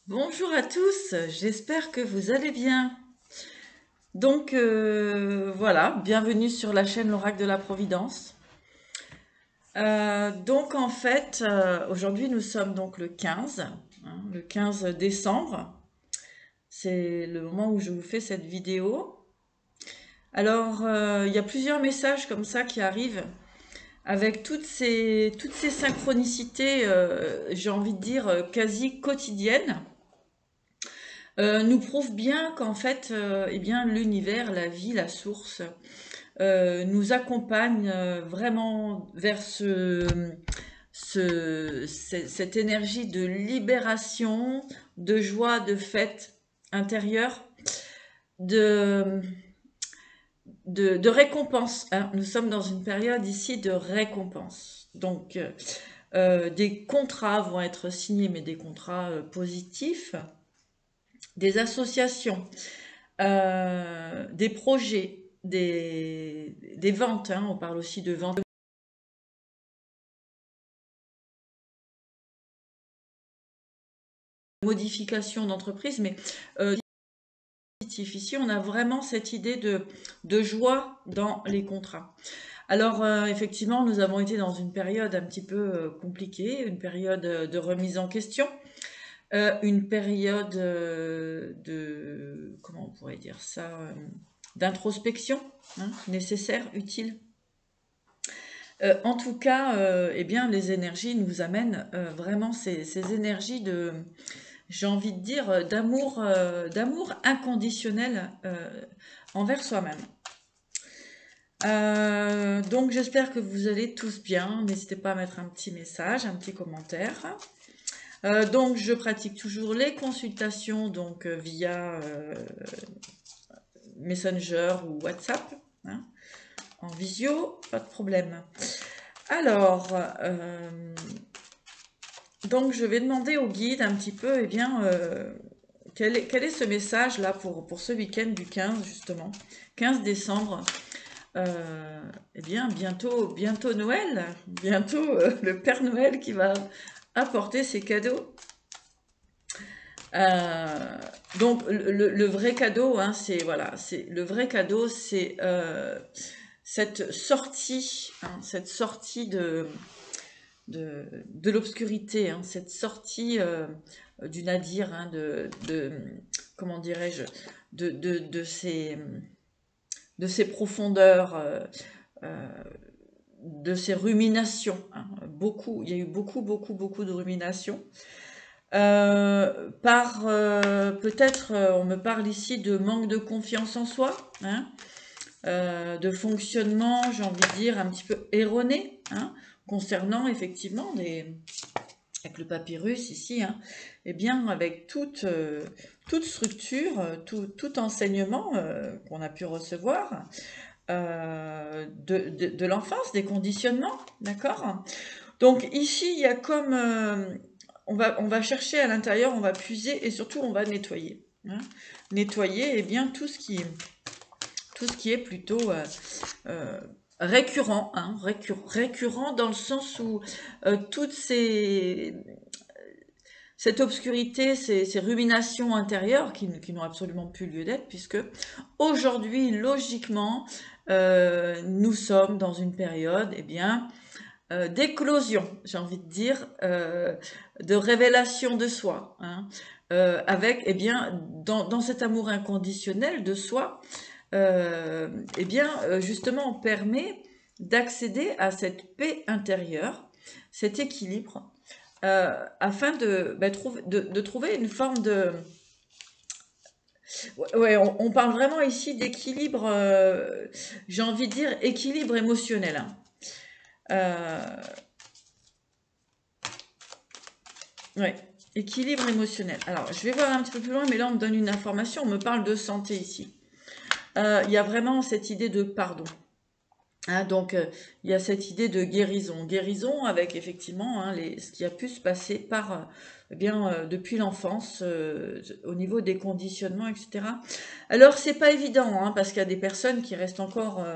Bonjour à tous, j'espère que vous allez bien. Voilà, bienvenue sur la chaîne L'Oracle de la Providence. Aujourd'hui nous sommes donc le 15, le 15 décembre. C'est le moment où je vous fais cette vidéo. Il y a plusieurs messages comme ça qui arrivent avec toutes ces synchronicités, j'ai envie de dire, quasi quotidiennes. Nous prouve bien qu'en fait, eh bien, l'univers, la vie, la source, nous accompagne vraiment vers cette énergie de libération, de joie, de fête intérieure, de, de récompense, hein. Nous sommes dans une période ici de récompense. Des contrats vont être signés, mais des contrats positifs, des associations, des projets, des ventes, hein, on parle aussi de vente, modification d'entreprise, mais positif. Ici, on a vraiment cette idée de joie dans les contrats. Effectivement, nous avons été dans une période un petit peu compliquée, une période de remise en question, une période comment on pourrait dire ça, d'introspection, hein, nécessaire, utile. En tout cas, eh bien, les énergies nous amènent vraiment ces énergies de, j'ai envie de dire, d'amour inconditionnel envers soi-même. Donc j'espère que vous allez tous bien. N'hésitez pas à mettre un petit message, un petit commentaire. Donc je pratique toujours les consultations via Messenger ou WhatsApp, hein, en visio, pas de problème. Alors, donc je vais demander au guide un petit peu, eh bien, quel est ce message là pour ce week-end du 15 justement, 15 décembre. Eh bien, bientôt Noël, bientôt le Père Noël qui va apporter ses cadeaux. Euh, le vrai cadeau, hein, c'est voilà, c'est le vrai cadeau, c'est cette sortie de l'obscurité, hein, cette sortie du nadir, hein, comment dirais-je, de ces profondeurs, euh, de ces ruminations, hein. Il y a eu beaucoup de ruminations. Peut-être, on me parle ici de manque de confiance en soi, hein, de fonctionnement, j'ai envie de dire, un petit peu erroné, hein, concernant effectivement avec le papyrus ici, hein, eh bien avec toute structure, tout enseignement qu'on a pu recevoir de l'enfance, des conditionnements, d'accord. Donc ici, il y a comme on va chercher à l'intérieur, on va puiser et surtout on va nettoyer, hein. Nettoyer, eh bien tout ce qui est plutôt récurrent, hein, récurrent dans le sens où toutes cette obscurité, ces ruminations intérieures qui n'ont absolument plus lieu d'être, puisque aujourd'hui, logiquement, nous sommes dans une période, eh bien, d'éclosion, j'ai envie de dire, de révélation de soi, hein, avec, eh bien, dans cet amour inconditionnel de soi, justement, on permet d'accéder à cette paix intérieure, cet équilibre, afin de trouver une forme de... Ouais, on parle vraiment ici d'équilibre, j'ai envie de dire équilibre émotionnel, hein. Euh, ouais, équilibre émotionnel. Alors, je vais voir un petit peu plus loin, mais là, on me donne une information, on me parle de santé ici. Il y a vraiment cette idée de pardon. Hein, il y a cette idée de guérison. Guérison avec effectivement, hein, ce qui a pu se passer depuis l'enfance, au niveau des conditionnements, etc. Alors, c'est pas évident, hein, parce qu'il y a des personnes qui restent encore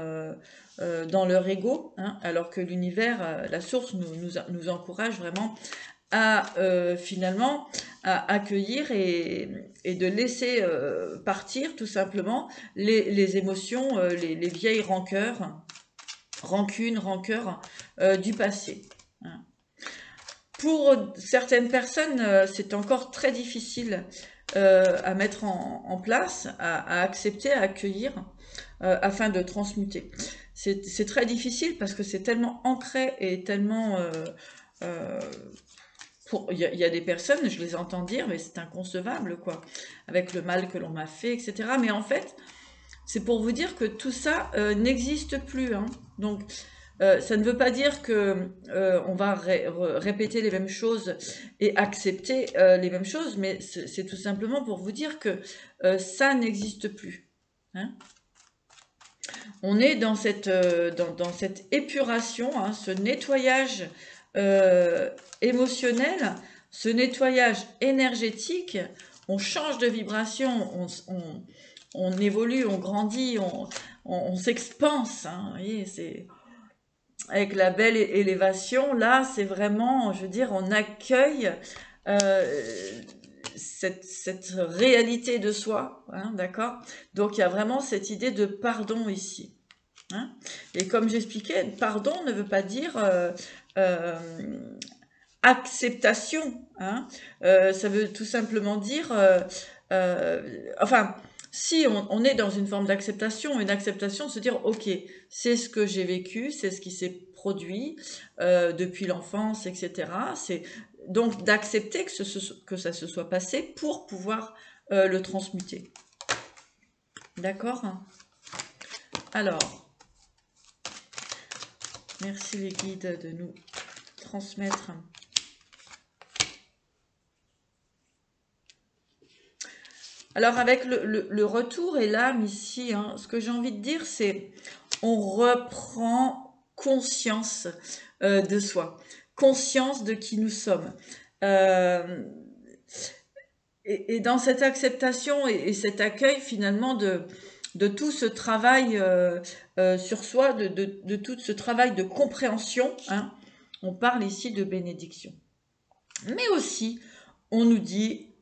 dans leur ego, hein, alors que l'univers, la source nous encourage vraiment à finalement à accueillir et de laisser partir tout simplement les émotions, les vieilles rancœurs, rancœurs du passé. Hein. Pour certaines personnes, c'est encore très difficile à mettre en place, à accepter, à accueillir, afin de transmuter. C'est très difficile parce que c'est tellement ancré et tellement... il y a des personnes, je les entends dire, mais c'est inconcevable, quoi, avec le mal que l'on m'a fait, etc. Mais en fait, c'est pour vous dire que tout ça n'existe plus. Hein. Donc, ça ne veut pas dire que on va répéter les mêmes choses et accepter les mêmes choses, mais c'est tout simplement pour vous dire que ça n'existe plus. Hein. On est dans cette épuration, hein, ce nettoyage émotionnel, ce nettoyage énergétique. On change de vibration, on évolue, on grandit, on s'expanse. Hein, vous voyez, c'est avec la belle élévation. Là, c'est vraiment, je veux dire, on accueille cette réalité de soi, hein, d'accord? Donc, il y a vraiment cette idée de pardon ici. Hein. Et comme j'expliquais, pardon ne veut pas dire acceptation. Hein. Ça veut tout simplement dire... enfin, si on est dans une forme d'acceptation, une acceptation, se dire, ok, c'est ce que j'ai vécu, c'est ce qui s'est produit depuis l'enfance, etc. C'est donc d'accepter que ça se soit passé pour pouvoir le transmuter. D'accord? Alors, merci les guides de nous transmettre. Alors avec le retour et l'âme ici, hein, ce que j'ai envie de dire, c'est on reprend conscience de soi, conscience de qui nous sommes. Et dans cette acceptation et cet accueil finalement de tout ce travail sur soi, de tout ce travail de compréhension, hein, on parle ici de bénédiction. Mais aussi, on nous dit,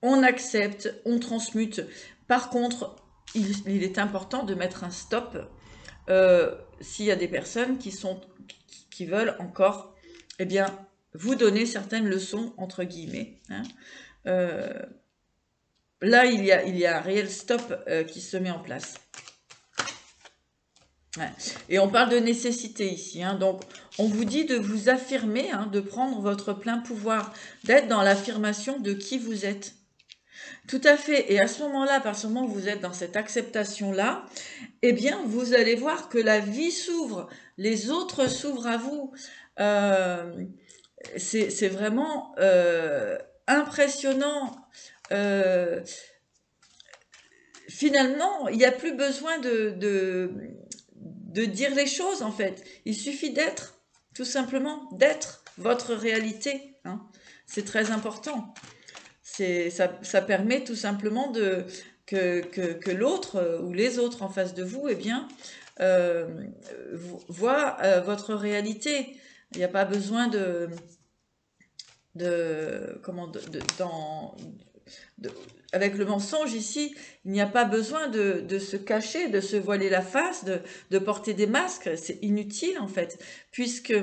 on accepte, on transmute. Par contre, il est important de mettre un stop s'il y a des personnes qui veulent encore, eh bien, vous donner certaines leçons, entre guillemets. Hein. Là, il y a un réel stop qui se met en place. Ouais. Et on parle de nécessité ici. Hein. Donc, on vous dit de vous affirmer, hein, de prendre votre plein pouvoir, d'être dans l'affirmation de qui vous êtes. Tout à fait. Et à ce moment-là, à partir du moment où vous êtes dans cette acceptation-là, eh bien, vous allez voir que la vie s'ouvre, les autres s'ouvrent à vous. C'est vraiment impressionnant. Finalement, il n'y a plus besoin de dire les choses, en fait. Il suffit d'être, tout simplement, d'être votre réalité. Hein. C'est très important. Ça permet tout simplement que l'autre ou les autres en face de vous, eh bien, voient votre réalité. Il n'y a pas besoin avec le mensonge ici, il n'y a pas besoin de se cacher, de se voiler la face, de porter des masques. C'est inutile en fait, puisque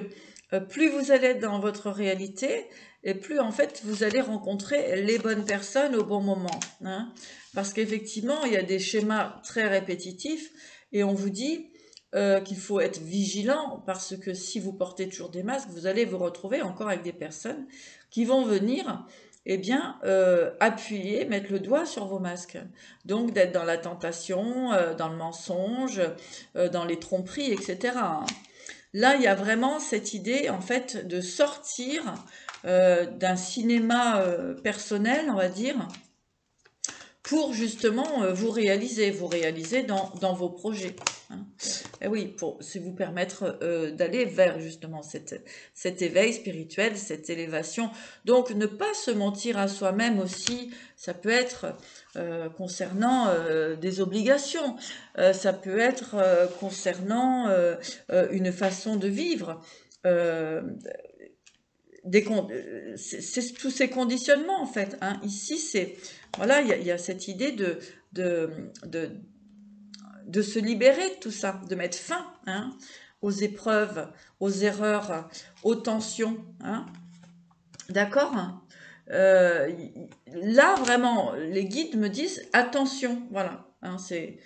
plus vous allez être dans votre réalité, et plus en fait vous allez rencontrer les bonnes personnes au bon moment. Hein. Parce qu'effectivement, il y a des schémas très répétitifs, et on vous dit qu'il faut être vigilant, parce que si vous portez toujours des masques, vous allez vous retrouver encore avec des personnes qui vont venir, eh bien, appuyer, mettre le doigt sur vos masques. Donc, d'être dans la tentation, dans le mensonge, dans les tromperies, etc. Là, il y a vraiment cette idée, en fait, de sortir d'un cinéma personnel, on va dire, pour justement vous réaliser dans vos projets. Hein. Et oui, c'est vous permettre d'aller vers justement cet éveil spirituel, cette élévation. Donc ne pas se mentir à soi-même aussi, ça peut être concernant des obligations, ça peut être concernant une façon de vivre. c'est tous ces conditionnements en fait. Hein. Ici, c'est voilà, il y a cette idée de, de, de se libérer de tout ça, de mettre fin hein, aux épreuves, aux erreurs, aux tensions. Hein. D'accord. Là, vraiment, les guides me disent attention. Voilà. Hein, c'est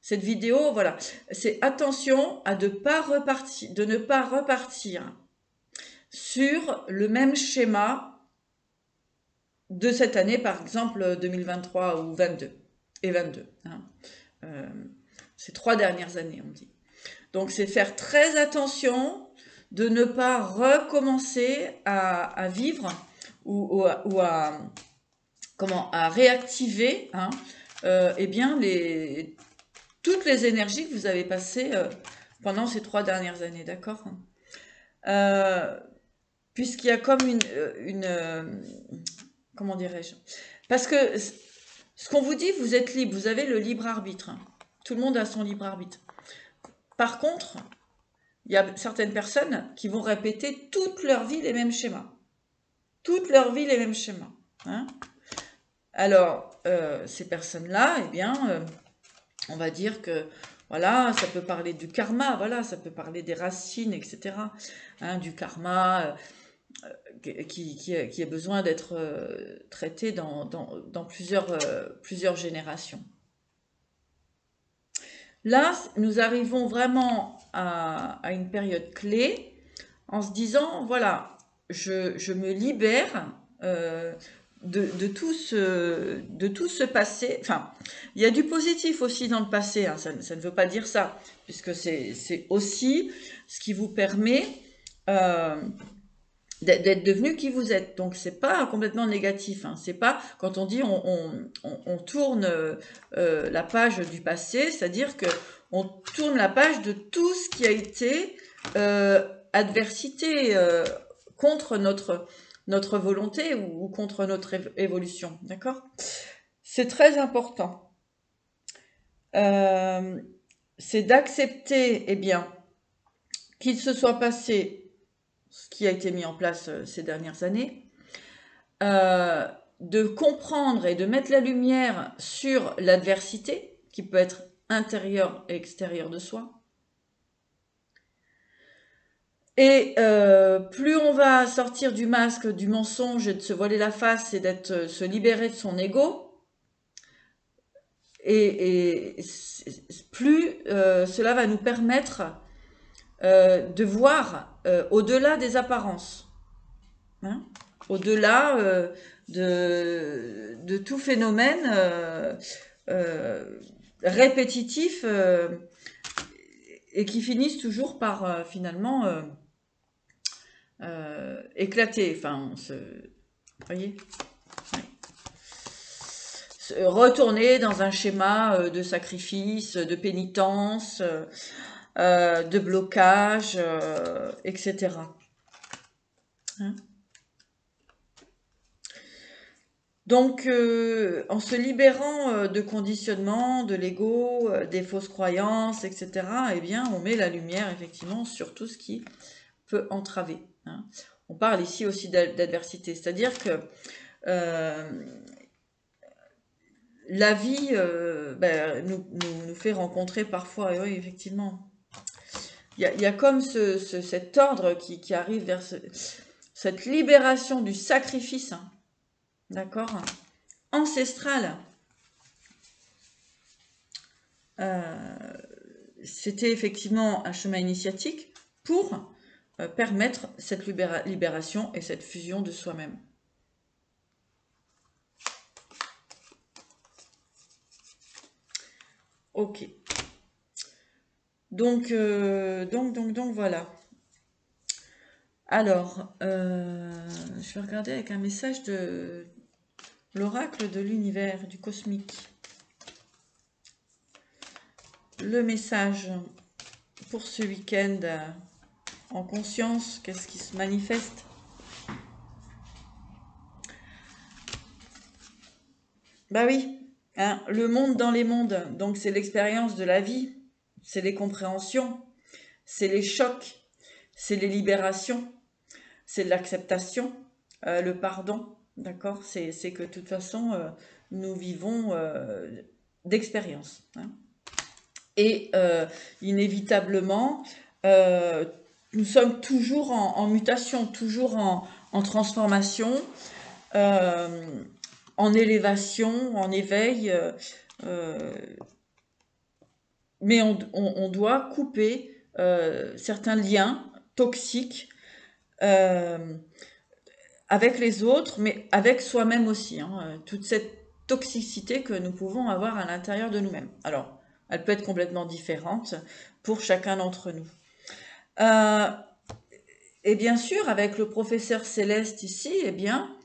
cette vidéo. Voilà. C'est attention à de ne pas repartir sur le même schéma de cette année, par exemple 2023 ou 22 et 22. Hein. Ces 3 dernières années, on dit. Donc, c'est faire très attention de ne pas recommencer à vivre ou à réactiver hein, eh bien toutes les énergies que vous avez passées pendant ces 3 dernières années, d'accord puisqu'il y a comme comment dirais-je? Parce que ce qu'on vous dit, vous êtes libre, vous avez le libre arbitre. Hein. Tout le monde a son libre arbitre. Par contre, il y a certaines personnes qui vont répéter toute leur vie les mêmes schémas. Toute leur vie les mêmes schémas. Hein. Alors, ces personnes-là, eh bien, on va dire que, voilà, ça peut parler du karma, voilà, ça peut parler des racines, etc. Hein, du karma qui a besoin d'être traité dans plusieurs générations. Là, nous arrivons vraiment à une période clé en se disant, voilà, je me libère de tout ce passé. Enfin, il y a du positif aussi dans le passé, hein, ça ne veut pas dire ça, puisque c'est aussi ce qui vous permet d'être devenu qui vous êtes. Donc, c'est pas complètement négatif. Hein. C'est pas, quand on dit on tourne la page du passé, c'est-à-dire que on tourne la page de tout ce qui a été adversité contre notre volonté ou contre notre évolution. D'accord ? C'est très important. C'est d'accepter, eh bien, qu'il se soit passé ce qui a été mis en place ces dernières années, de comprendre et de mettre la lumière sur l'adversité, qui peut être intérieure et extérieure de soi. Et plus on va sortir du masque, du mensonge et de se voiler la face et se libérer de son ego, et plus cela va nous permettre de voir au-delà des apparences. Hein, au-delà de tout phénomène répétitif et qui finissent toujours par finalement éclater. Enfin, voyez, ouais. Retourner dans un schéma de sacrifice, de pénitence, de blocage, etc. Hein. Donc, en se libérant de conditionnement, de l'ego, des fausses croyances, etc., eh bien, on met la lumière, effectivement, sur tout ce qui peut entraver. Hein. On parle ici aussi d'adversité, c'est-à-dire que la vie nous fait rencontrer parfois, et oui, effectivement, il y a comme cet ordre qui arrive vers cette libération du sacrifice, hein. D'accord, ancestral. C'était effectivement un chemin initiatique pour permettre cette libération et cette fusion de soi-même. Ok. Donc voilà. Alors, je vais regarder avec un message de l'oracle de l'univers, du cosmique. Le message pour ce week-end en conscience, qu'est-ce qui se manifeste? Bah oui, hein, le monde dans les mondes, donc c'est l'expérience de la vie, c'est les compréhensions, c'est les chocs, c'est les libérations, c'est l'acceptation, le pardon, d'accord? C'est que de toute façon, nous vivons d'expérience, hein. Et inévitablement, euh, nous sommes toujours en mutation, toujours en transformation, euh, en élévation, en éveil. Euh, mais on doit couper certains liens toxiques euh, avec les autres, mais avec soi-même aussi, hein, toute cette toxicité que nous pouvons avoir à l'intérieur de nous-mêmes. Alors, elle peut être complètement différente pour chacun d'entre nous. Euh, et bien sûr, avec le professeur Céleste ici, eh bien,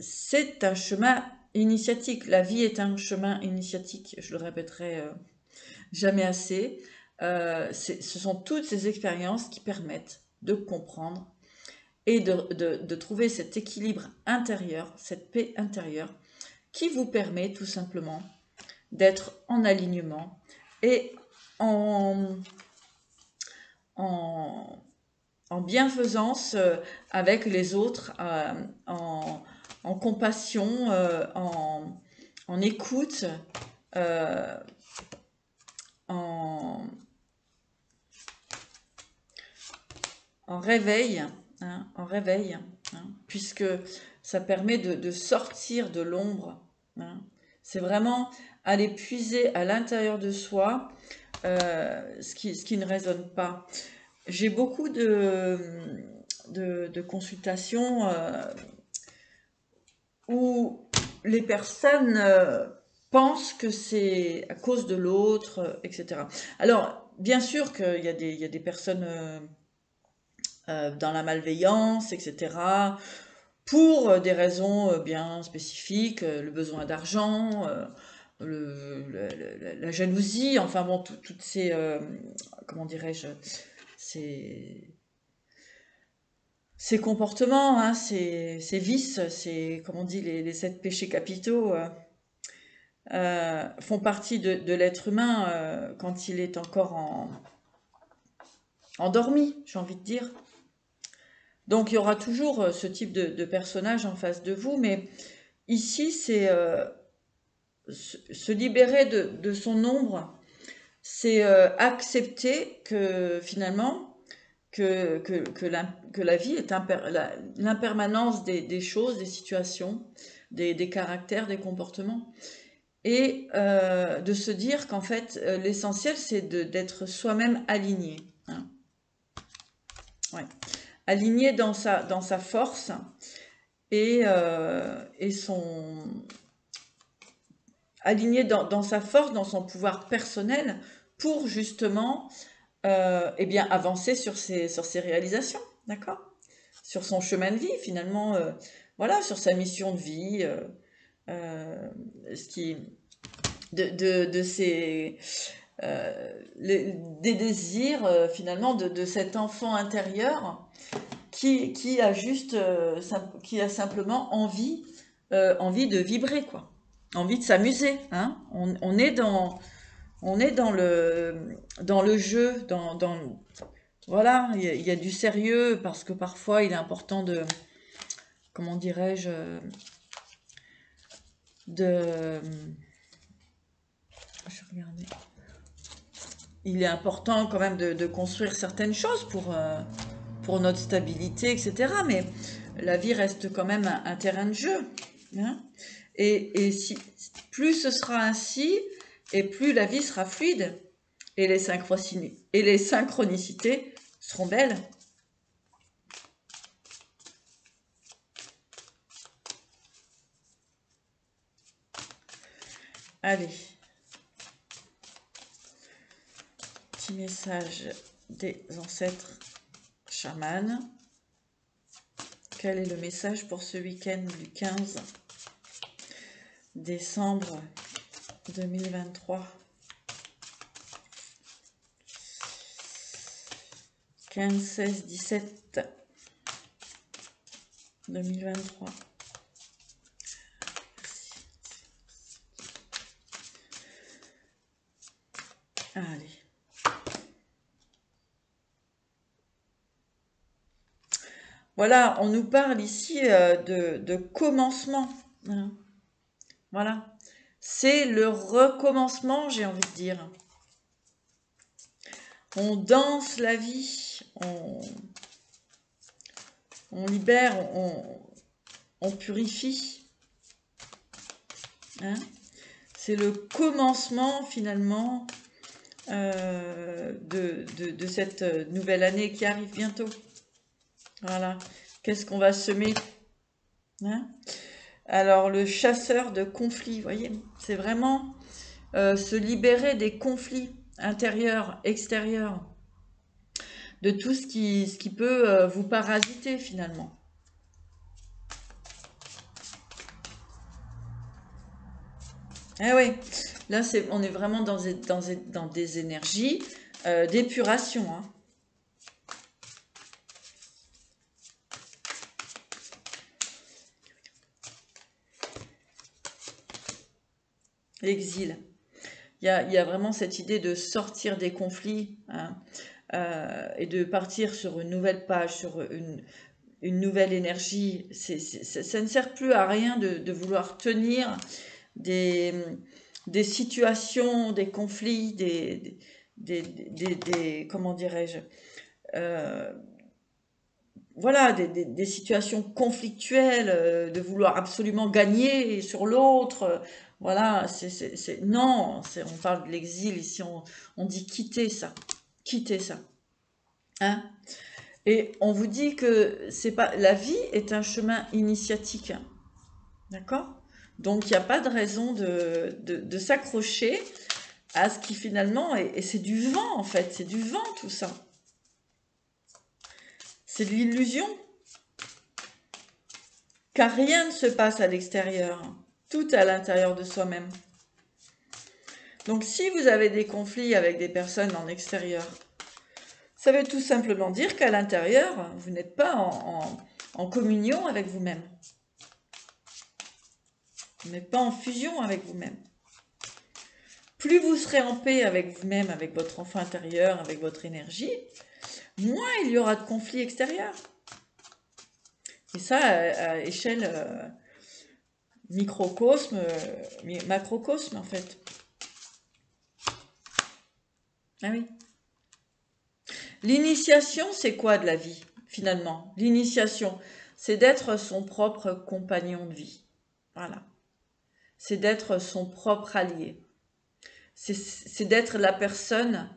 c'est un chemin initiatique. La vie est un chemin initiatique. Je le répéterai jamais assez. Ce sont toutes ces expériences qui permettent de comprendre et de trouver cet équilibre intérieur, cette paix intérieure, qui vous permet tout simplement d'être en alignement et en, en, en bienfaisance avec les autres, en compassion, en écoute, euh, en, en réveil, hein, en réveil, hein, puisque ça permet de sortir de l'ombre, hein. C'est vraiment aller puiser à l'intérieur de soi ce qui ne résonne pas. J'ai beaucoup de consultations où les personnes pensent que c'est à cause de l'autre, etc. Alors, bien sûr qu'il y a des personnes dans la malveillance, etc., pour des raisons bien spécifiques, le besoin d'argent, la jalousie, enfin bon, toutes ces, comment dirais-je, ces, ces comportements, hein, ces vices, comme on dit, les 7 péchés capitaux, font partie de l'être humain quand il est encore endormi, j'ai envie de dire. Donc il y aura toujours ce type de personnage en face de vous, mais ici c'est se libérer de son ombre, c'est accepter que finalement que la vie est l'impermanence des choses, des situations, des caractères, des comportements, et de se dire qu'en fait l'essentiel c'est d'être soi-même aligné, hein. Ouais. Aligné dans sa force et aligné dans sa force, dans son pouvoir personnel pour justement eh bien, avancer sur ses réalisations, d'accord? Sur son chemin de vie, finalement, voilà, sur sa mission de vie, ce qui, de ses, des désirs, finalement, de cet enfant intérieur qui a juste, qui a simplement envie de vibrer, quoi. Envie de s'amuser, hein. On est dans le jeu, voilà, il y a du sérieux parce que parfois il est important comment dirais-je, de, je vais regarder. Il est important quand même de construire certaines choses pour notre stabilité, etc. Mais la vie reste quand même un terrain de jeu, hein. Et si, plus ce sera ainsi, et plus la vie sera fluide, et les synchronicités seront belles. Allez, petit message des ancêtres chamans. Quel est le message pour ce week-end du 15 décembre 2023? 15, 16, 17 2023. Allez. Voilà, on nous parle ici de commencement, hein. Voilà. C'est le recommencement, j'ai envie de dire. On danse la vie, on libère, on purifie, hein. C'est le commencement finalement de cette nouvelle année qui arrive bientôt. Voilà. Qu'est-ce qu'on va semer, hein? Alors, le chasseur de conflits, vous voyez, c'est vraiment se libérer des conflits intérieurs, extérieurs, de tout ce qui peut vous parasiter finalement. Eh oui, là on est vraiment dans des énergies d'épuration, hein. L'exil. Il y a vraiment cette idée de sortir des conflits, hein, et de partir sur une nouvelle page, sur une nouvelle énergie. Ça ne sert plus à rien de vouloir tenir des, des situations, des conflits, comment dirais-je, euh, voilà, des situations conflictuelles, de vouloir absolument gagner sur l'autre. Voilà, non, on parle de l'exil ici, on dit quitter ça, hein. Et on vous dit que c'est pas, la vie est un chemin initiatique, hein. D'accord? Donc il n'y a pas de raison de s'accrocher à ce qui finalement, et c'est du vent en fait, c'est du vent tout ça. C'est de l'illusion, car rien ne se passe à l'extérieur, tout est à l'intérieur de soi-même. Donc si vous avez des conflits avec des personnes en extérieur, ça veut tout simplement dire qu'à l'intérieur, vous n'êtes pas en communion avec vous-même. Vous n'êtes pas en fusion avec vous-même. Plus vous serez en paix avec vous-même, avec votre enfant intérieur, avec votre énergie, moins il y aura de conflits extérieurs. Et ça, à échelle microcosme, macrocosme en fait. Ah oui. L'initiation, c'est quoi de la vie, finalement? L'initiation, c'est d'être son propre compagnon de vie. Voilà. C'est d'être son propre allié. C'est d'être la personne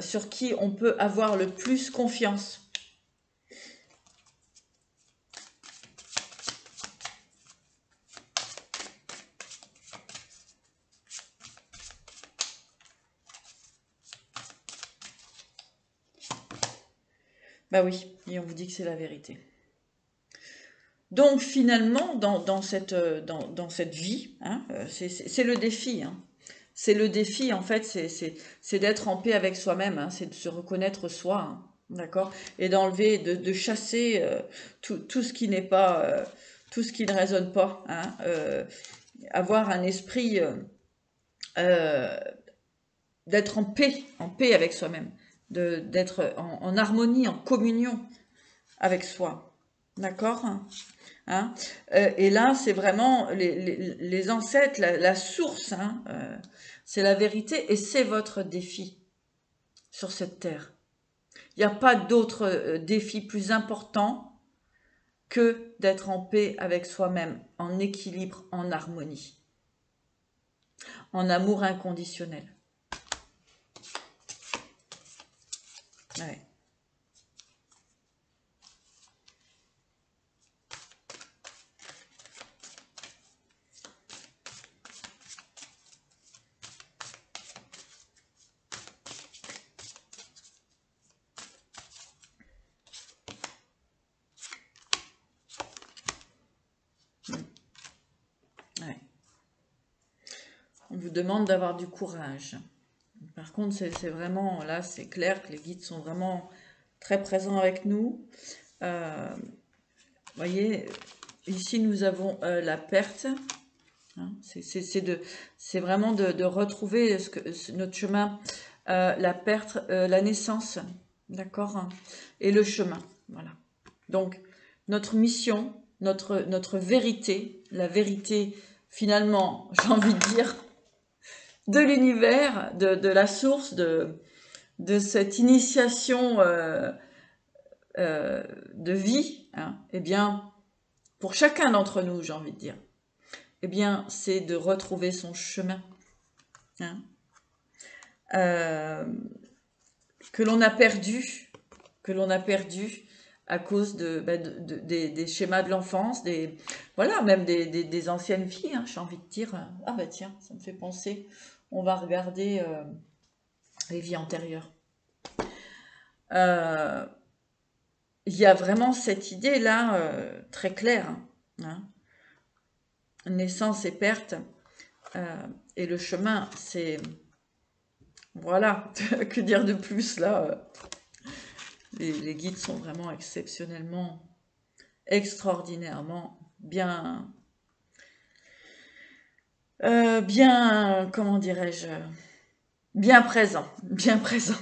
sur qui on peut avoir le plus confiance. Bah oui, et on vous dit que c'est la vérité. Donc finalement, dans cette vie, hein, c'est le défi, hein. C'est le défi, en fait, c'est d'être en paix avec soi-même, hein, c'est de se reconnaître soi, hein, d'accord? Et d'enlever, de chasser tout ce qui n'est pas, tout ce qui ne résonne pas, hein, avoir un esprit euh, d'être en paix avec soi-même, d'être en harmonie, en communion avec soi, d'accord? Hein. Et là, c'est vraiment les ancêtres, la source, hein, c'est la vérité et c'est votre défi sur cette terre. Il n'y a pas d'autre défi plus important que d'être en paix avec soi-même, en équilibre, en harmonie, en amour inconditionnel. Ouais. Ouais. On vous demande d'avoir du courage. Par contre, c'est vraiment, là, c'est clair que les guides sont vraiment très présents avec nous. Voyez, ici, nous avons la perte. Hein, c'est vraiment de retrouver notre chemin, la perte, la naissance, d'accord? Et le chemin, voilà. Donc, notre mission, notre vérité, la vérité finalement, j'ai envie de dire, de l'univers, de la source, de cette initiation de vie, hein, eh bien, pour chacun d'entre nous, j'ai envie de dire, eh bien, c'est de retrouver son chemin, hein, que l'on a perdu, à cause des schémas de l'enfance, voilà, même des anciennes filles, hein, j'ai envie de dire. Ah bah tiens, ça me fait penser, on va regarder les vies antérieures. Il y a vraiment cette idée-là très claire, hein. Naissance et perte, et le chemin, c'est... Voilà, que dire de plus là, les guides sont vraiment exceptionnellement, extraordinairement bien, comment dirais-je, bien présents, bien présents.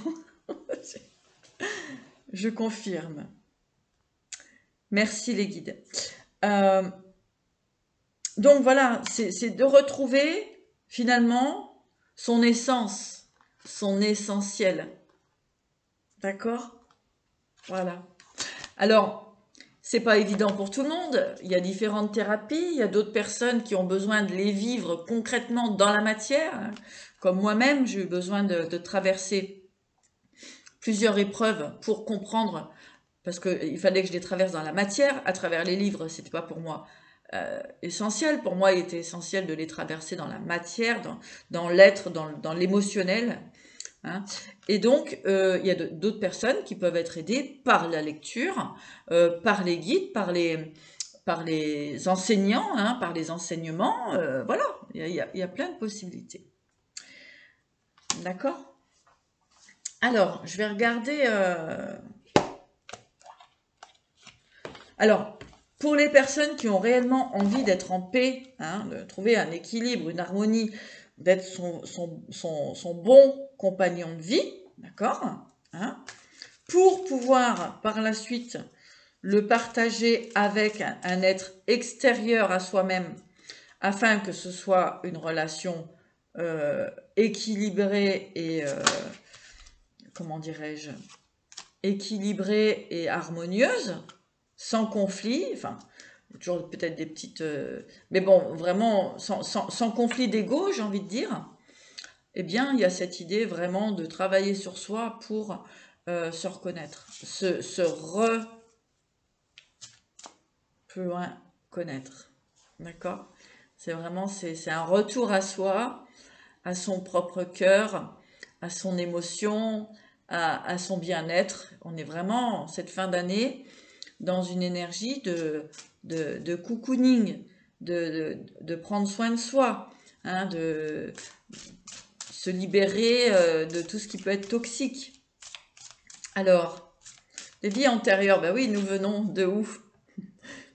Je confirme. Merci les guides. Donc voilà, c'est de retrouver finalement son essence, son essentiel. D'accord? Voilà. Alors, c'est pas évident pour tout le monde. Il y a différentes thérapies. Il y a d'autres personnes qui ont besoin de les vivre concrètement dans la matière. Comme moi-même, j'ai eu besoin de traverser plusieurs épreuves pour comprendre, parce qu'il fallait que je les traverse dans la matière. À travers les livres, c'était pas pour moi essentiel. Pour moi, il était essentiel de les traverser dans la matière, dans l'être, dans l'émotionnel. Hein. Et donc, il y a d'autres personnes qui peuvent être aidées par la lecture, par les guides, par les enseignants, hein, par les enseignements. Voilà, il y a plein de possibilités. D'accord? Alors, je vais regarder... Alors, pour les personnes qui ont réellement envie d'être en paix, hein, de trouver un équilibre, une harmonie, d'être son bon compagnon de vie, d'accord, hein, pour pouvoir par la suite le partager avec un être extérieur à soi-même, afin que ce soit une relation équilibrée et, comment dirais-je, équilibrée et harmonieuse, sans conflit, enfin, toujours peut-être des petites... mais bon, vraiment, sans conflit d'ego, j'ai envie de dire, eh bien, il y a cette idée vraiment de travailler sur soi pour se reconnaître, plus loin connaître. D'accord? C'est vraiment, c'est un retour à soi, à son propre cœur, à son émotion, à son bien-être. On est vraiment, cette fin d'année, dans une énergie de cocooning, de prendre soin de soi, hein, de se libérer de tout ce qui peut être toxique. Alors, les vies antérieures, ben oui, nous venons de où?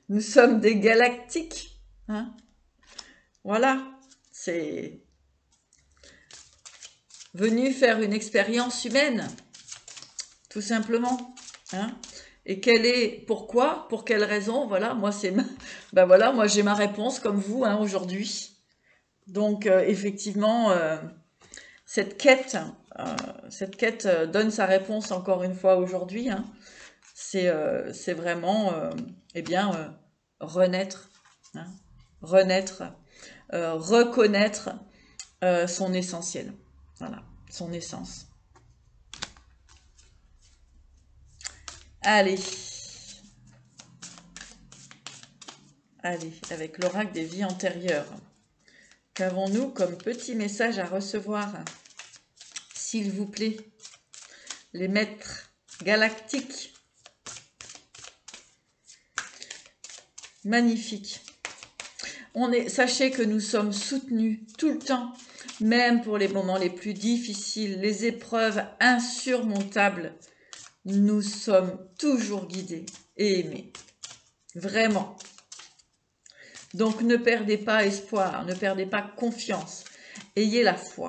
Nous sommes des galactiques, hein. Voilà, c'est venu faire une expérience humaine, tout simplement, hein. Et pourquoi, pour quelle raison, voilà, moi ben voilà, moi j'ai ma réponse comme vous, hein, aujourd'hui. Donc effectivement, cette quête donne sa réponse encore une fois aujourd'hui, hein. C'est vraiment, eh bien, renaître, hein, renaître, reconnaître son essentiel, voilà, son essence. Allez, avec l'oracle des vies antérieures, qu'avons-nous comme petit message à recevoir, s'il vous plaît, les maîtres galactiques? Magnifique. Sachez que nous sommes soutenus tout le temps, même pour les moments les plus difficiles, les épreuves insurmontables. Nous sommes toujours guidés et aimés. Vraiment. Donc ne perdez pas espoir, ne perdez pas confiance. Ayez la foi.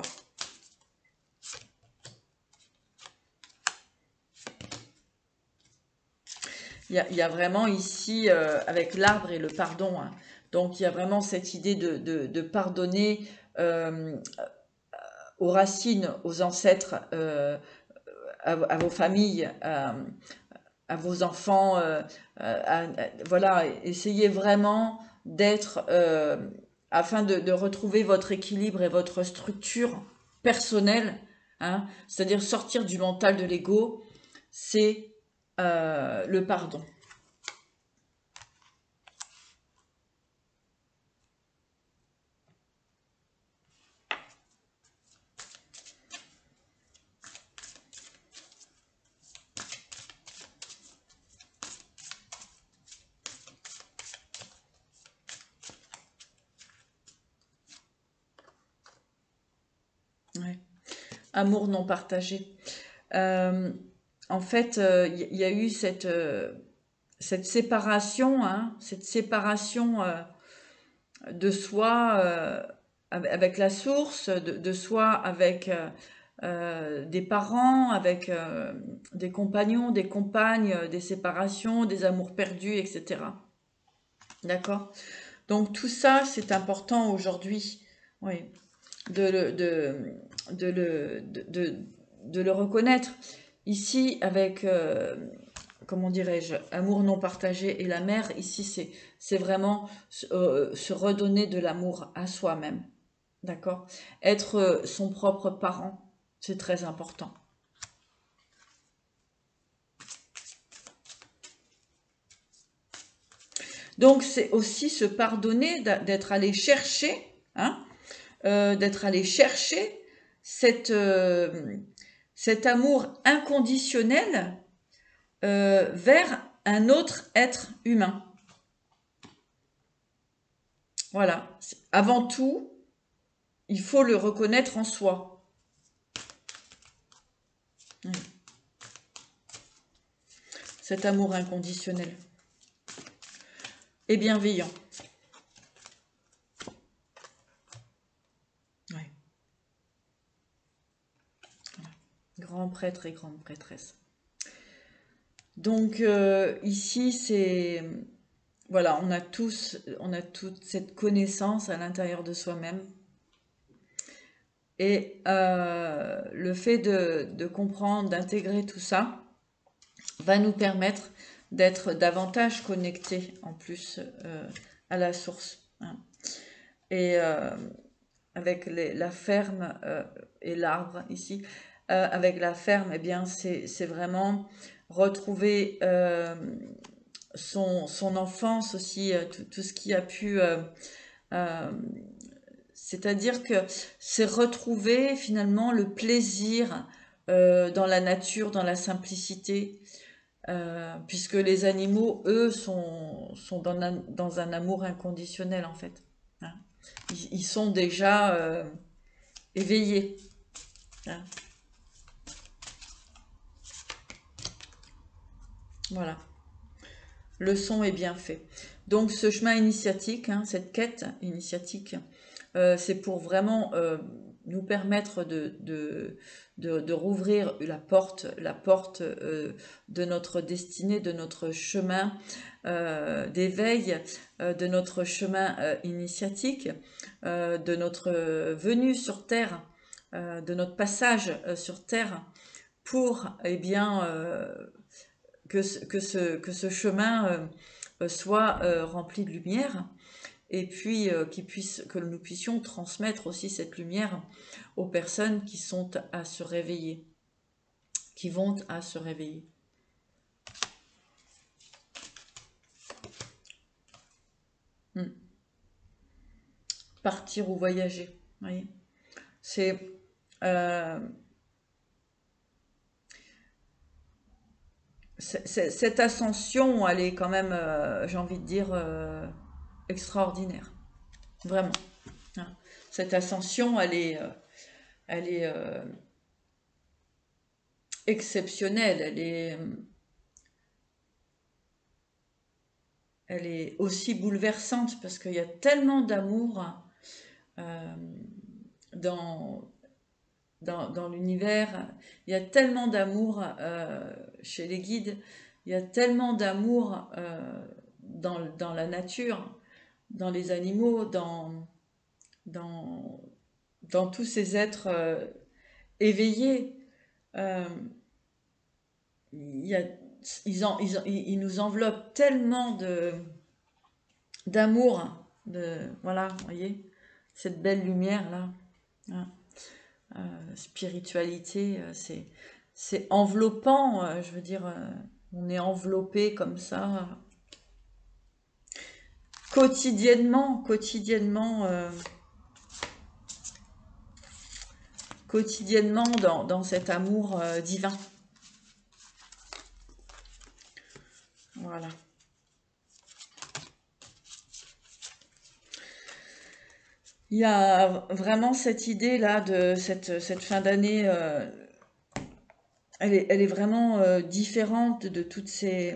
Il y a vraiment ici, avec l'arbre et le pardon, hein. Donc il y a vraiment cette idée de pardonner euh, aux racines, aux ancêtres, à vos familles, à vos enfants. Voilà, essayez vraiment d'être, afin de retrouver votre équilibre et votre structure personnelle, hein, c'est-à-dire sortir du mental de l'ego, c'est le pardon. Ouais. Amour non partagé. Euh, En fait, il y a eu cette séparation, hein, cette séparation de soi avec la source, de soi avec des parents, avec des compagnons, des compagnes, des séparations, des amours perdus, etc. D'accord? Donc tout ça, c'est important aujourd'hui, oui, de le, de le, de le reconnaître. Ici, avec, comment dirais-je, amour non partagé et la mère, ici, c'est vraiment se redonner de l'amour à soi-même. D'accord? Être son propre parent, c'est très important. Donc, c'est aussi se pardonner d'être allé chercher, hein, d'être allé chercher cette, cet amour inconditionnel vers un autre être humain. Voilà. Avant tout, il faut le reconnaître en soi. Oui. Cet amour inconditionnel et bienveillant. Ouais. Grand prêtre et grande prêtresse. Donc ici, c'est voilà, on a toute cette connaissance à l'intérieur de soi-même. Et le fait de comprendre, d'intégrer tout ça, va nous permettre d'être davantage connectés en plus à la source, hein. Et avec la ferme et l'arbre ici, avec la ferme, eh bien c'est vraiment retrouver son enfance aussi, tout ce qui a pu... euh, c'est-à-dire que c'est retrouver finalement le plaisir dans la nature, dans la simplicité, puisque les animaux, eux, sont dans un amour inconditionnel en fait, hein. Ils sont déjà éveillés, hein. Voilà, le son est bien fait. Donc ce chemin initiatique, hein, cette quête initiatique, c'est pour vraiment nous permettre de rouvrir la porte de notre destinée, de notre chemin d'éveil, de notre chemin initiatique, de notre venue sur Terre, de notre passage sur Terre, pour eh bien, que ce chemin soit rempli de lumière, et puis que nous puissions transmettre aussi cette lumière aux personnes qui sont à se réveiller, qui vont à se réveiller. Hmm. Partir ou voyager, vous voyez. C'est euh, cette ascension, elle est quand même, j'ai envie de dire, extraordinaire, vraiment, hein. Cette ascension, elle est exceptionnelle, elle est aussi bouleversante parce qu'il y a tellement d'amour euh, dans, dans l'univers, il y a tellement d'amour chez les guides, Il y a tellement d'amour dans la nature, dans les animaux, dans, dans tous ces êtres éveillés. Euh, il y a, ils nous enveloppent tellement d'amour, voilà, vous voyez, cette belle lumière là, hein. Spiritualité, c'est enveloppant, je veux dire, on est enveloppé comme ça, quotidiennement dans cet amour divin. Voilà. Il y a vraiment cette idée là de cette fin d'année, elle est vraiment différente de toutes ces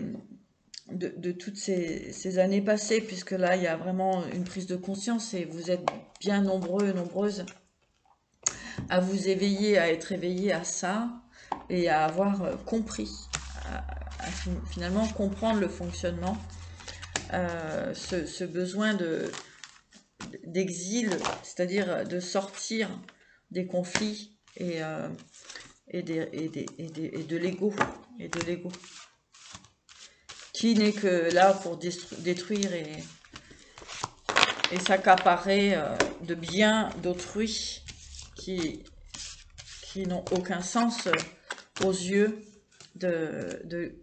années passées, puisque là il y a vraiment une prise de conscience et vous êtes bien nombreux, nombreuses à vous éveiller, à être éveillés à ça et à avoir compris, finalement comprendre le fonctionnement, ce besoin d'exil, c'est-à-dire de sortir des conflits et de l'ego, qui n'est que là pour détruire et s'accaparer de biens d'autrui qui n'ont aucun sens aux yeux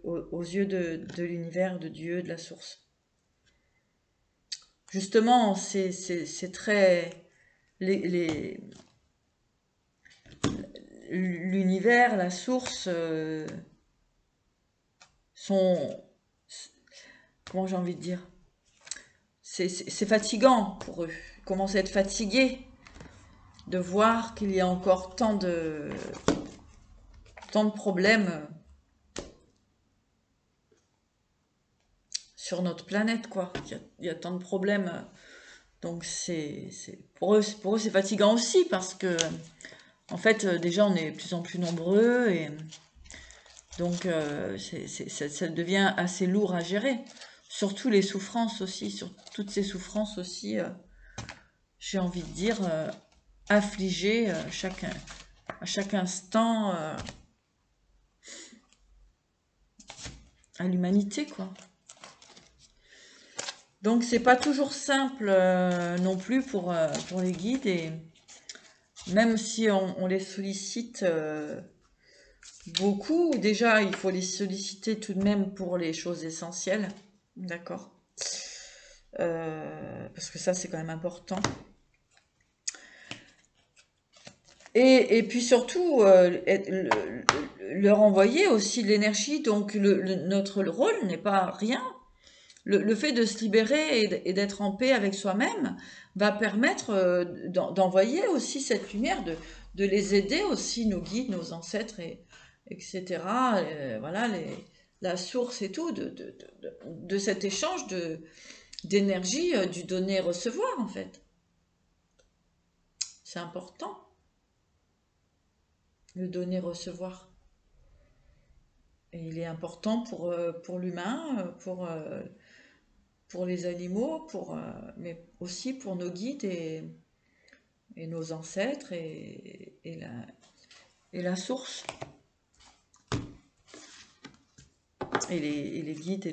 aux yeux de l'univers, de Dieu, de la source. Justement, c'est très... l'univers, la source sont... Comment j'ai envie de dire? C'est fatigant pour eux. Ils commencent à être fatigués de voir qu'il y a encore tant de problèmes sur notre planète, quoi. Il y a tant de problèmes. Donc pour eux, c'est fatigant aussi parce que en fait déjà on est de plus en plus nombreux et donc ça devient assez lourd à gérer. Surtout les souffrances aussi, sur toutes ces souffrances aussi, j'ai envie de dire affligées à chaque instant à l'humanité, quoi. Donc c'est pas toujours simple non plus pour les guides et même si on les sollicite beaucoup, déjà il faut les solliciter tout de même pour les choses essentielles, d'accord, parce que ça c'est quand même important. Et puis surtout leur envoyer aussi l'énergie, donc notre rôle n'est pas rien. Le fait de se libérer et d'être en paix avec soi-même va permettre d'envoyer aussi cette lumière, de les aider aussi, nos guides, nos ancêtres, etc. Voilà, la source et tout, de cet échange d'énergie, du donner-recevoir en fait. C'est important, le donner-recevoir. Et il est important pour l'humain, pour les animaux, mais aussi pour nos guides et nos ancêtres et la source. Et les guides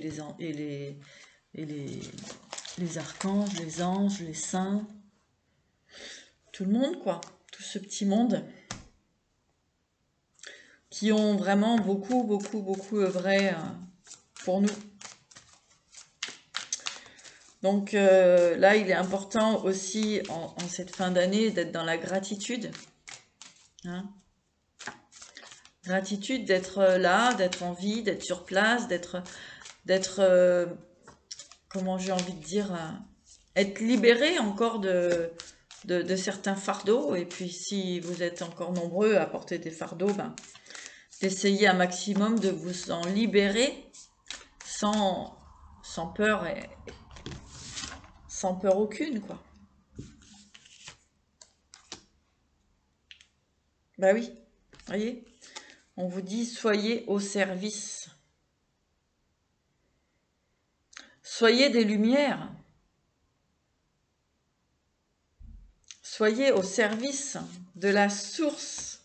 les archanges, les anges, les saints. Tout le monde, quoi. Tout ce petit monde qui ont vraiment beaucoup, beaucoup, beaucoup œuvré pour nous. Donc là, il est important aussi en cette fin d'année d'être dans la gratitude. Hein, gratitude d'être là, d'être en vie, d'être sur place, d'être comment j'ai envie de dire, être libéré encore de certains fardeaux. Et puis si vous êtes encore nombreux à porter des fardeaux, ben, d'essayer un maximum de vous en libérer sans peur et sans peur aucune, quoi. Bah oui, voyez, on vous dit soyez au service. Soyez des lumières. Soyez au service de la source.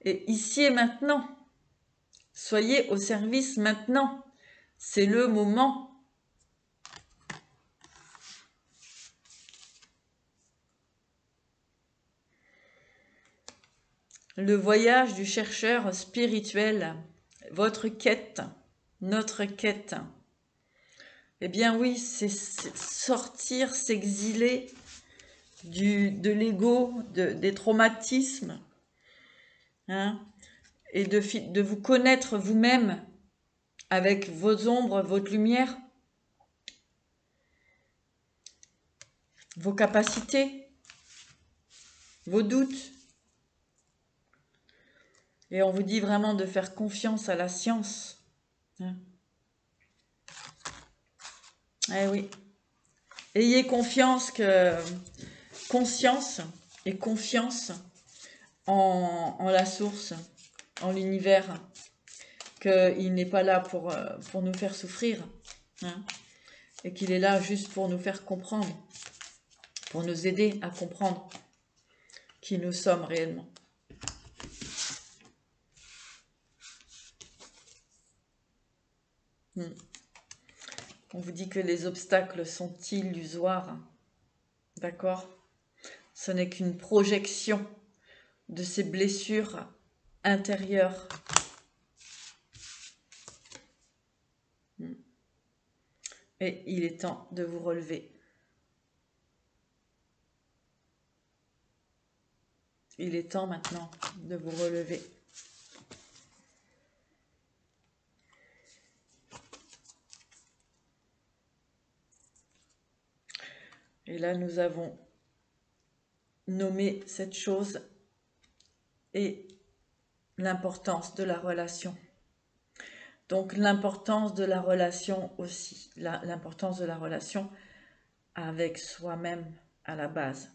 Et ici et maintenant. Soyez au service maintenant. C'est le moment. Le voyage du chercheur spirituel, votre quête, notre quête. Eh bien oui, c'est sortir, s'exiler de l'ego, des traumatismes, hein, et de vous connaître vous-même avec vos ombres, votre lumière, vos capacités, vos doutes. Et on vous dit vraiment de faire confiance à la science. Hein. Eh oui. Ayez conscience et confiance en la source, en l'univers, qu'il n'est pas là pour nous faire souffrir, hein, et qu'il est là juste pour nous faire comprendre, pour nous aider à comprendre qui nous sommes réellement. On vous dit que les obstacles sont illusoires, d'accord? Ce n'est qu'une projection de ces blessures intérieures. Et il est temps de vous relever. Il est temps maintenant de vous relever. Et là, nous avons nommé cette chose et l'importance de la relation. Donc, l'importance de la relation aussi, l'importance de la relation avec soi-même à la base.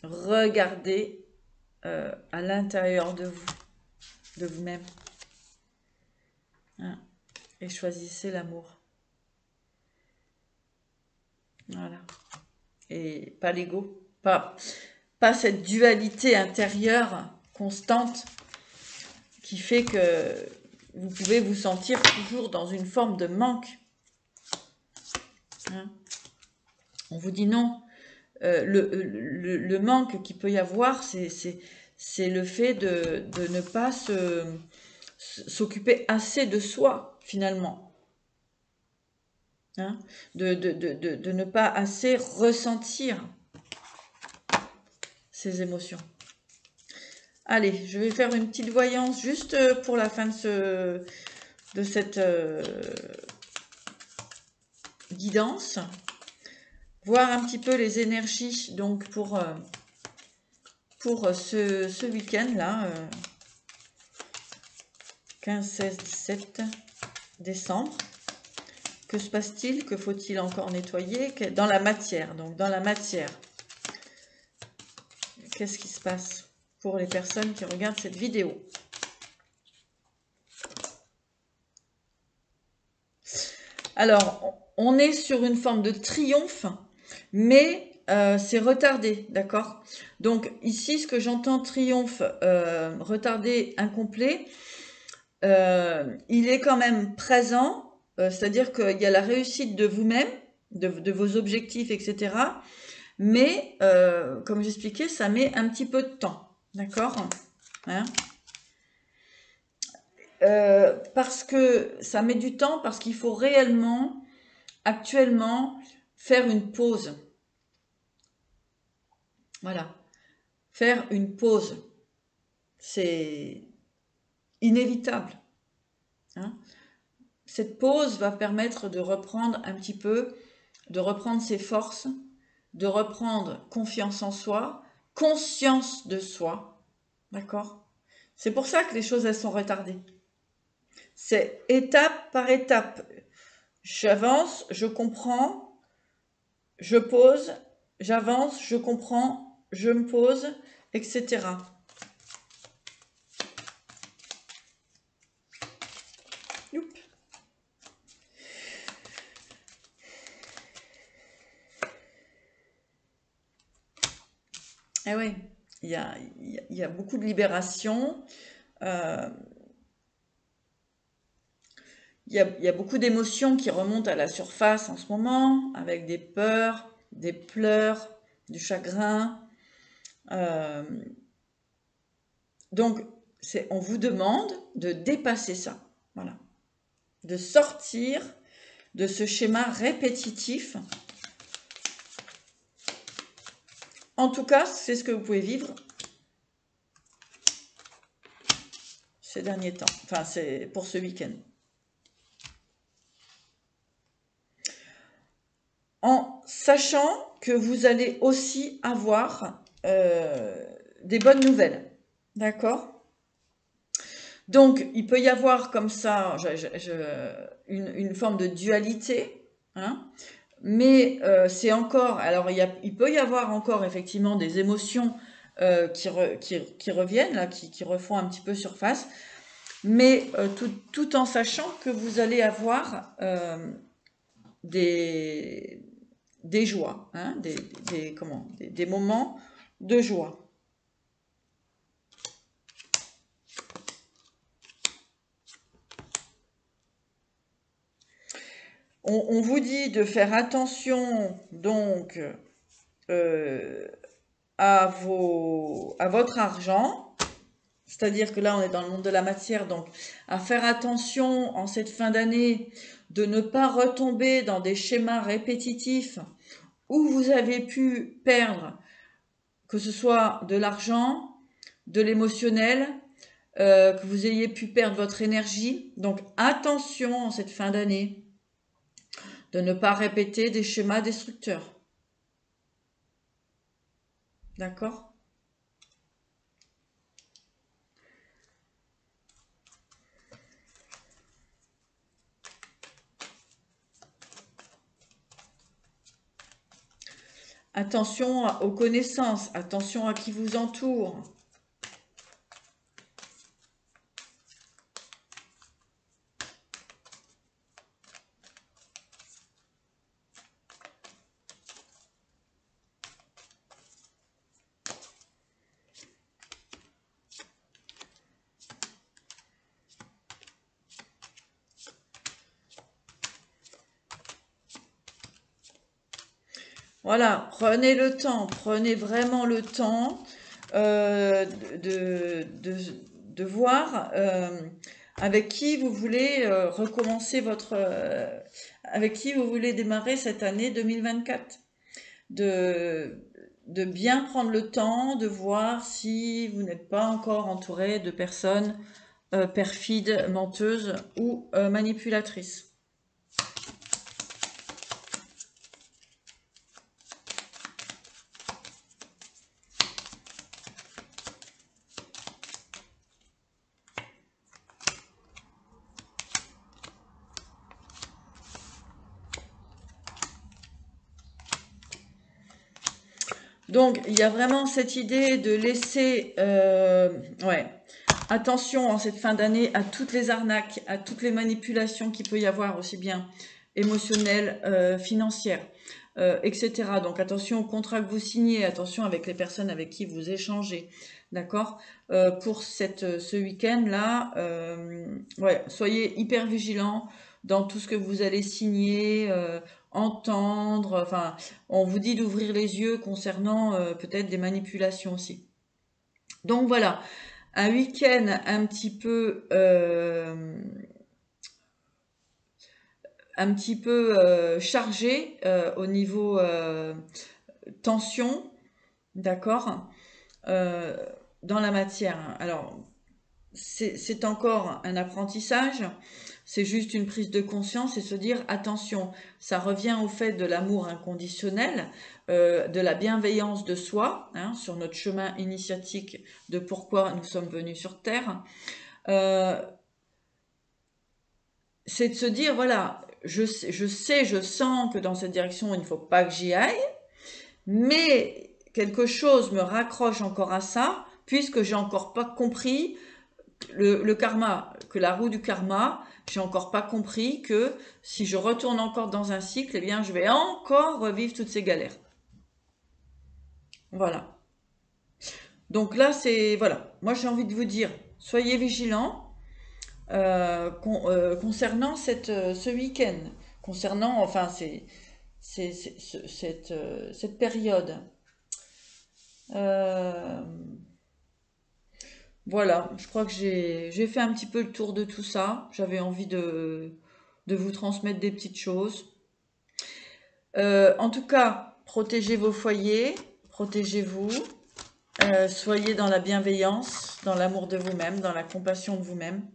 Regardez à l'intérieur de vous, de vous-même, hein, et choisissez l'amour. Voilà. Et pas l'ego, pas cette dualité intérieure constante qui fait que vous pouvez vous sentir toujours dans une forme de manque. Hein. On vous dit non. Le manque qu'il peut y avoir, c'est le fait de ne pas s'occuper assez de soi, finalement. Hein, de ne pas assez ressentir ces émotions. Allez, je vais faire une petite voyance juste pour la fin de cette guidance. Voir un petit peu les énergies donc pour ce week-end-là, 15, 16, 17 décembre. Que se passe-t-il? Que faut-il encore nettoyer? Dans la matière, donc dans la matière. Qu'est-ce qui se passe pour les personnes qui regardent cette vidéo? Alors, on est sur une forme de triomphe, mais c'est retardé, d'accord? Donc ici, ce que j'entends, triomphe retardé, incomplet, il est quand même présent, c'est-à-dire qu'il y a la réussite de vous-même, de vos objectifs, etc. Mais, comme j'expliquais, ça met un petit peu de temps, d'accord, hein, parce que ça met du temps, parce qu'il faut réellement, actuellement, faire une pause. Voilà. Faire une pause. C'est inévitable. Hein. Cette pause va permettre de reprendre un petit peu, de reprendre ses forces, de reprendre confiance en soi, conscience de soi. D'accord? C'est pour ça que les choses, elles sont retardées. C'est étape par étape. J'avance, je comprends, je pose, j'avance, je comprends, je me pose, etc. Eh oui, il y a beaucoup de libération. euh, il y a beaucoup d'émotions qui remontent à la surface en ce moment, avec des peurs, des pleurs, du chagrin. Euh, donc, on vous demande de dépasser ça. Voilà. De sortir de ce schéma répétitif. En tout cas, c'est ce que vous pouvez vivre ces derniers temps. Enfin, c'est pour ce week-end. En sachant que vous allez aussi avoir des bonnes nouvelles. D'accord? Donc, il peut y avoir comme ça une forme de dualité, hein, mais c'est encore, alors il peut y avoir encore effectivement des émotions qui reviennent, là, qui refont un petit peu surface, mais tout en sachant que vous allez avoir des, des joies, hein, des moments de joie. On vous dit de faire attention donc euh, à votre argent, c'est-à-dire que là on est dans le monde de la matière, donc à faire attention en cette fin d'année de ne pas retomber dans des schémas répétitifs où vous avez pu perdre, que ce soit de l'argent, de l'émotionnel, que vous ayez pu perdre votre énergie. Donc attention en cette fin d'année de ne pas répéter des schémas destructeurs. D'accord? Attention aux connaissances, attention à qui vous entoure. Voilà, prenez le temps, prenez vraiment le temps euh, de, de, de voir avec qui vous voulez recommencer avec qui vous voulez démarrer cette année 2024. De bien prendre le temps de voir si vous n'êtes pas encore entouré de personnes perfides, menteuses ou manipulatrices. Donc, il y a vraiment cette idée de laisser, ouais, attention en cette fin d'année à toutes les arnaques, à toutes les manipulations qu'il peut y avoir, aussi bien émotionnelles, financières, etc. Donc, attention aux contrats que vous signez, attention avec les personnes avec qui vous échangez, d'accord? Pour ce week-end-là, ouais, soyez hyper vigilants dans tout ce que vous allez signer, entendre, enfin, on vous dit d'ouvrir les yeux concernant peut-être des manipulations aussi. Donc voilà, un week-end un petit peu chargé au niveau tension, d'accord, euh, dans la matière. Alors, c'est encore un apprentissage, c'est juste une prise de conscience et se dire attention, ça revient au fait de l'amour inconditionnel, de la bienveillance de soi, hein, sur notre chemin initiatique de pourquoi nous sommes venus sur Terre. Euh, c'est de se dire voilà, je sens que dans cette direction il ne faut pas que j'y aille, mais quelque chose me raccroche encore à ça, puisque j'ai encore pas compris le karma, que la roue du karma, j'ai encore pas compris que si je retourne encore dans un cycle, eh bien, je vais encore revivre toutes ces galères. Voilà. Donc là, c'est, voilà, moi j'ai envie de vous dire, soyez vigilants concernant ce week-end, concernant, enfin, cette période. Euh, voilà, je crois que j'ai fait un petit peu le tour de tout ça. J'avais envie de vous transmettre des petites choses. En tout cas, protégez vos foyers, protégez-vous, soyez dans la bienveillance, dans l'amour de vous-même, dans la compassion de vous-même.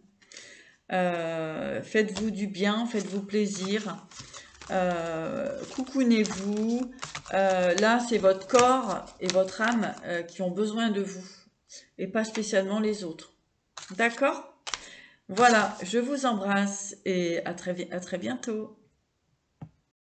Faites-vous du bien, faites-vous plaisir, coucounez-vous. Là, c'est votre corps et votre âme qui ont besoin de vous, et pas spécialement les autres. D'accord? Voilà, je vous embrasse et à très bientôt.